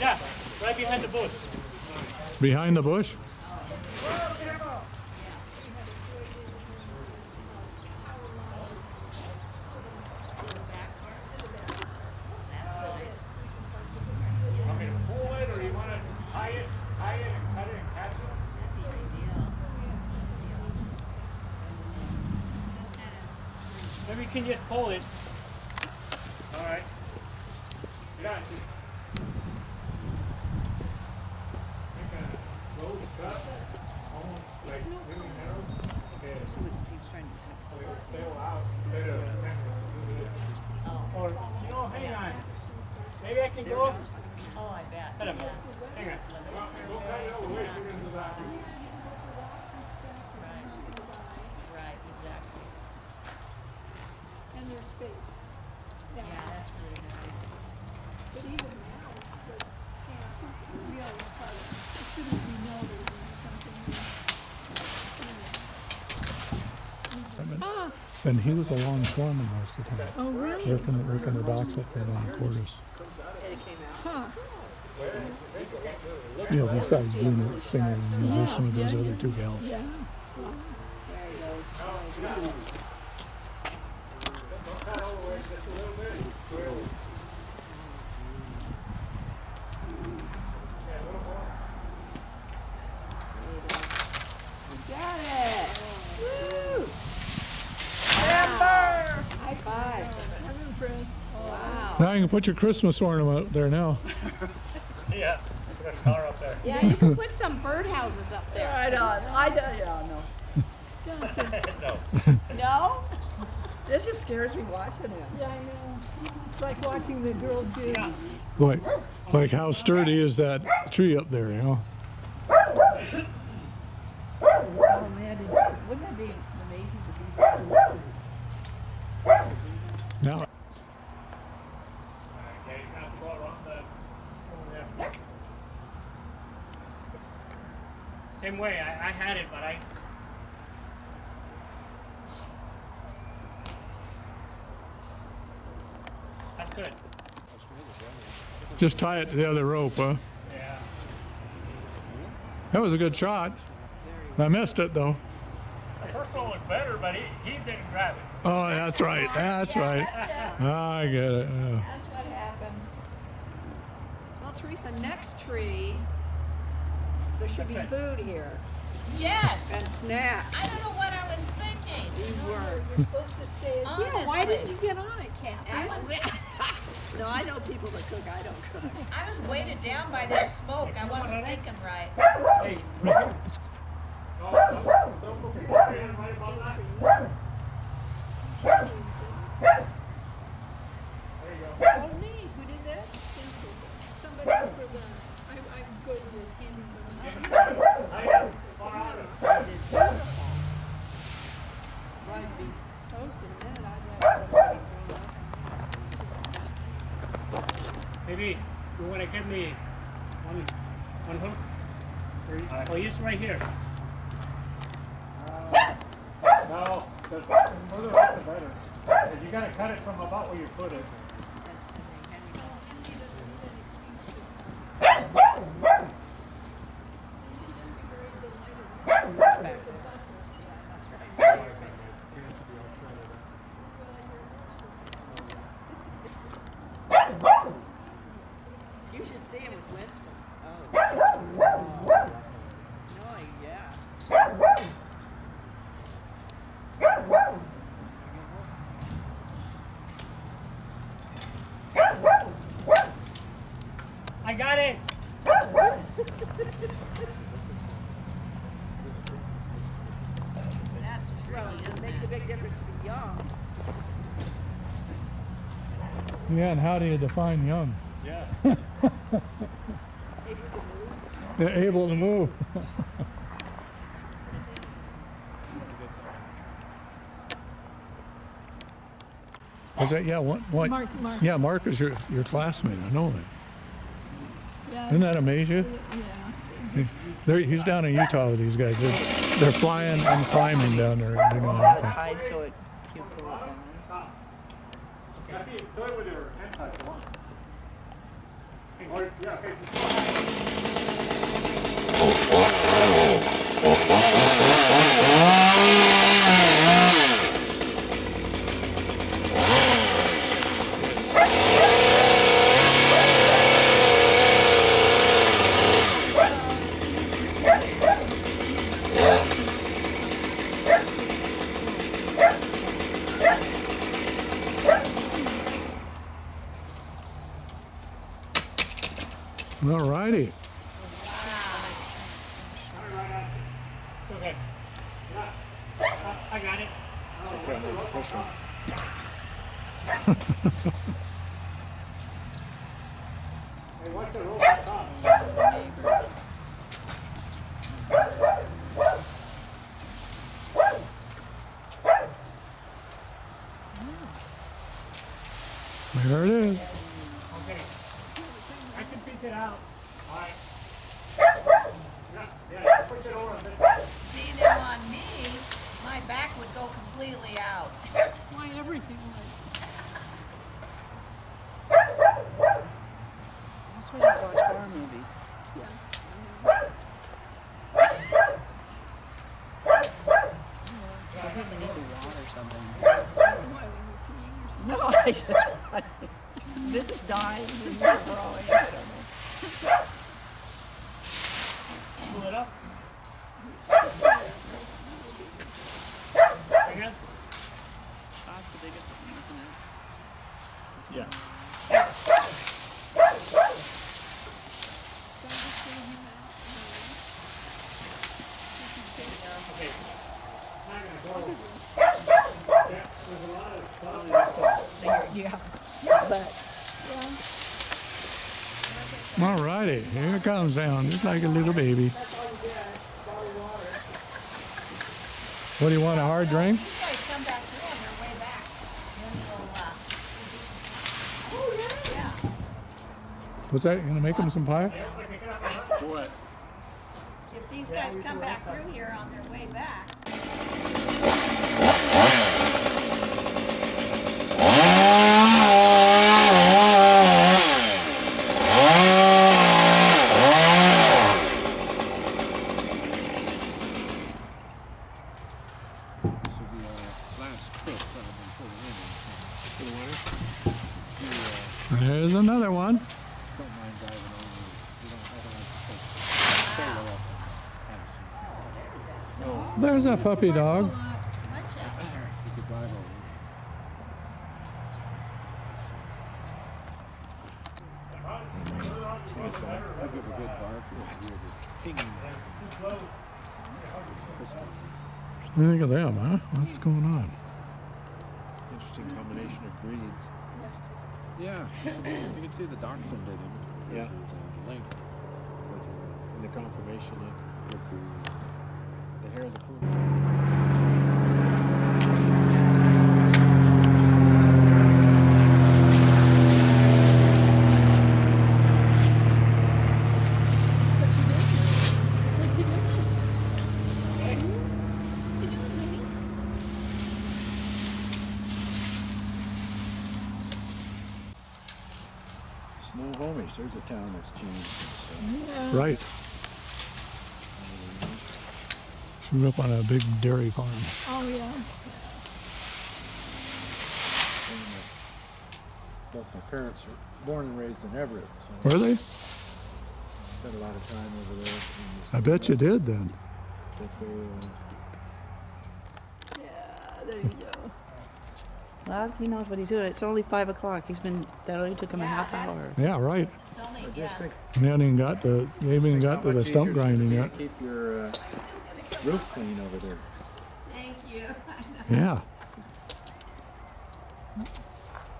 Yeah, right behind the bush. Behind the bush? Want me to pull it, or you want to tie it and cut it and catch it? Maybe you can just pull it. All right. Yeah, just make a rose cut, almost like really narrow. Okay. Sail out instead of. Or, you know, hang on. Maybe I can go. Oh, I bet. Hang on. Hang on. We'll cut it over. Wait, we're going to do that. Right, exactly. And there's space. Yeah, that's really nice. But even now, we always try to, as soon as we know there's something new. And he was a long foreman most of the time. Oh, really? Working the docks up there on Cordis. Huh. You know, besides being a singer and musician with those other two gals. Yeah. There he goes. Cut over just a little bit. Got it! Woo! Amber! High five. I'm impressed. Wow. Now you can put your Christmas ornament up there now. Yeah, put a star up there. Yeah, you can put some birdhouses up there. Right on. I do, yeah, no. No. No? This just scares me watching him. Yeah, I know. It's like watching the girls do. Yeah. Like how sturdy is that tree up there, you know? Oh man, wouldn't that be amazing to be there? Now, Okay, you have to go around the over there. Same way, I had it, but I. That's good. just tie it to the other rope, huh? Yeah. That was a good shot. I missed it though. The first one was better, but he didn't grab it. Oh, that's right. That's right. I get it. Yeah. That's what happened. Well, Teresa, next tree, there should be That's food here Yes! and snacks. I don't know what I was thinking. You weren't. You're supposed to stay as Honestly. Why didn't you get on it, Kathy? I was, No, I know people that cook. I don't cook. I was weighted down by this smoke. I wasn't thinking right. Hey, right here. Don't look at that. Right about that. There you go. Oh, neat. Who did that? Thank you. Somebody for the, I'm good with handing them out. Nice. Far out of Right, be toasted in a minute. I'd have somebody thrown up. Maybe you want to give me one hook? Or use right here. No, the further up the better. 'Cause you got to cut it from about where your foot is. You should see him with Winston. Oh, no, yeah. I got it. That's Well, tricky, it isn't makes a it? big difference to be young. Yeah, and how do you define young? Yeah. They're able to move. Is that, yeah, what? Mark. Yeah, Mark is your classmate. I know that. Yeah. Doesn't that amaze you? Yeah. He's down in Utah with these guys. They're flying and climbing down there. You know, Tied so it you pull it down. Stop. Okay, I see it. Do it with your hand touch. Or, yeah, okay, just All righty. it's okay. Yeah. I got it. Hey, watch the roll on top. There it is. Okay. I can piece it out. All right. Yeah, push it over on this side. See, now on me, my back would go completely out. Why everything like, That's why you watch horror movies. yeah. I think we need to water something. Why, when you're peeing or something? No, I just, this is dying, and we're all in trouble. Pull it up. Again? That's the biggest one, isn't it? Yeah. So I just gave him that, Okay. Not gonna go. Yeah, there's a lot of stuff. Yeah, but All righty. Here it comes down, just like a little baby. What do you want, a hard drink? You guys come back through on your way back. Then we'll, yeah. What's that? You gonna make them some pie? What? If these guys come back through here on their way back. This will be our last trip before the winter. For the winter? There's another one. Don't mind driving over. You don't have to take solo up in Tennessee. There's a puppy dog. Bunch of You could drive over. I'll give a good bark. You'll hear this pinging. What do you think of them, huh? What's going on? Interesting combination of breeds. Yeah, you can see the dachshund in him. Yeah. The length. And the confirmation With the hair of the poodle. What you doing? What you doing, baby? Snohomish, there's a town that's changed since, Right. She grew up on a big dairy farm. Oh, yeah. both my parents were born and raised in Everett, so Were they? spent a lot of time over there. I bet you did then. But they, yeah, there you go. Well, he knows what he's doing. It's only 5 o'clock. That only took him a Yeah, half that's- hour. Yeah, right. It's only, I yeah. just think, They haven't even got to, they haven't even got how to the much stump easier it's gonna grinding be to yet. keep your roof clean over there. Thank you. I know. Yeah.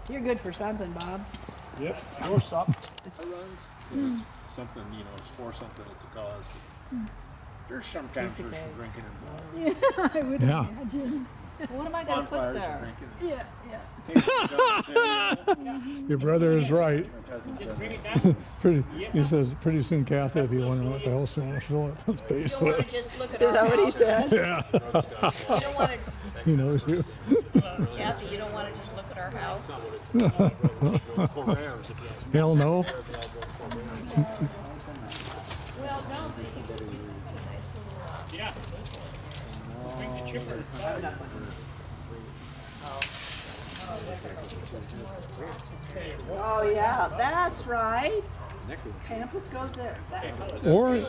You're good for something, Bob. Yep. Or something. runs because it's something, you know, it's for something, it's a cause. But there's sometimes there's some drinking involved. I would Yeah. imagine. What am I going to put Bonfires and there? drinking. Yeah, yeah. Things like that. Your brother is right. My cousin's Just done bring that. it down. Pretty, he says pretty soon Kathy will be wondering what the hell she wants to fill up his You space don't want to with. just look at Is our that what he house. said? Yeah. You don't want to, He knows you. Kathy, you don't want to just look at our house. Hell no. Well, no, but you put a nice little, Yeah. Bring the chipper. Oh, yeah, that's right. Campus goes there. Or